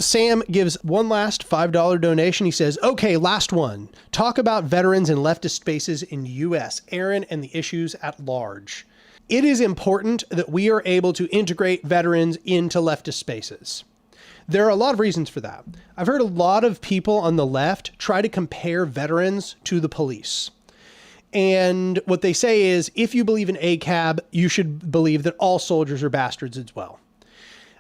Sam gives one last $5 donation. He says, okay, last one. Talk about veterans and leftist spaces in the US, Aaron, and the issues at large. It is important that we are able to integrate veterans into leftist spaces. There are a lot of reasons for that. I've heard a lot of people on the left try to compare veterans to the police. And what they say is, if you believe in ACAB, you should believe that all soldiers are bastards as well.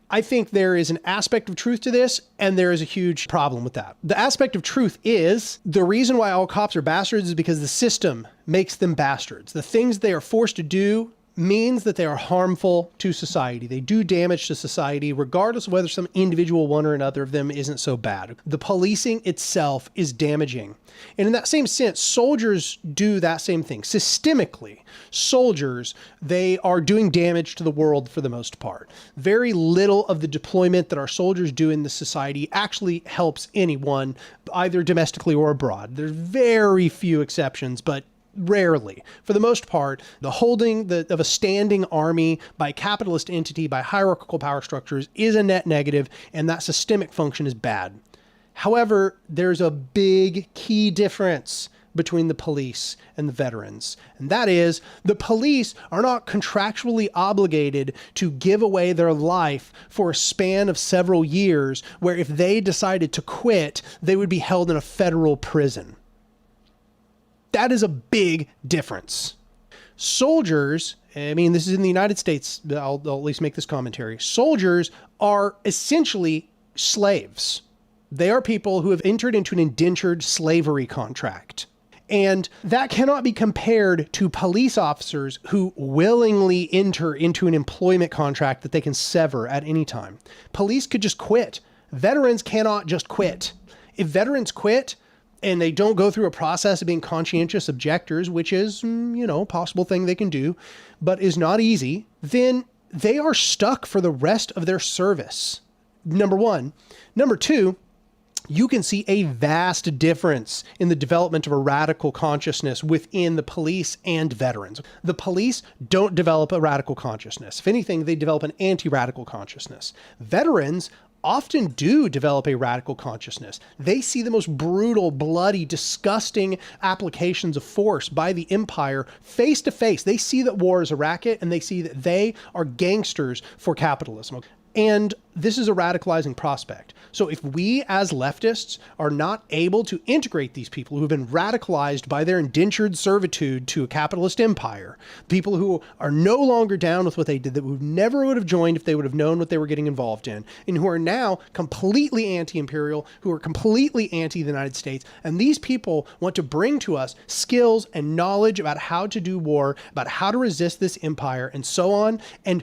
I think there is an aspect of truth to this, and there is a huge problem with that. The aspect of truth is the reason why all cops are bastards is because the system makes them bastards. The things they are forced to do means that they are harmful to society. They do damage to society, regardless of whether some individual one or another of them isn't so bad. The policing itself is damaging. And in that same sense, soldiers do that same thing. Systemically, soldiers, they are doing damage to the world for the most part. Very little of the deployment that our soldiers do in the society actually helps anyone, either domestically or abroad. There's very few exceptions, but rarely. For the most part, the holding of a standing army by a capitalist entity, by hierarchical power structures, is a net negative, and that systemic function is bad. However, there's a big key difference between the police and the veterans. And that is, the police are not contractually obligated to give away their life for a span of several years, where if they decided to quit, they would be held in a federal prison. That is a big difference. Soldiers, I mean, this is in the United States, I'll at least make this commentary. Soldiers are essentially slaves. They are people who have entered into an indentured slavery contract. And that cannot be compared to police officers who willingly enter into an employment contract that they can sever at any time. Police could just quit. Veterans cannot just quit. If veterans quit, and they don't go through a process of being conscientious objectors, which is, a possible thing they can do, but is not easy, then they are stuck for the rest of their service. Number one. Number two, you can see a vast difference in the development of a radical consciousness within the police and veterans. The police don't develop a radical consciousness. If anything, they develop an anti-radical consciousness. Veterans often do develop a radical consciousness. They see the most brutal, bloody, disgusting applications of force by the empire face to face. They see that war is a racket, and they see that they are gangsters for capitalism. And this is a radicalizing prospect. So if we as leftists are not able to integrate these people who have been radicalized by their indentured servitude to a capitalist empire, people who are no longer down with what they did, that who never would have joined if they would have known what they were getting involved in, and who are now completely anti-imperial, who are completely anti the United States, and these people want to bring to us skills and knowledge about how to do war, about how to resist this empire, and so on. And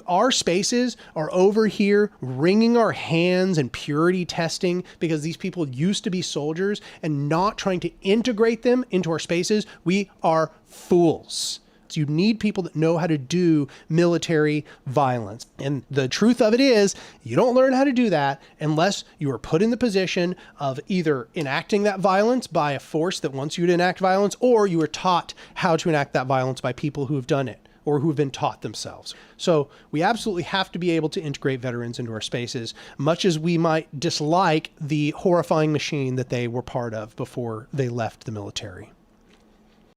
our spaces are over here wringing our hands and purity testing because these people used to be soldiers and not trying to integrate them into our spaces. We are fools. So you need people that know how to do military violence. And the truth of it is, you don't learn how to do that unless you are put in the position of either enacting that violence by a force that wants you to enact violence, or you are taught how to enact that violence by people who have done it, or who have been taught themselves. So we absolutely have to be able to integrate veterans into our spaces, much as we might dislike the horrifying machine that they were part of before they left the military.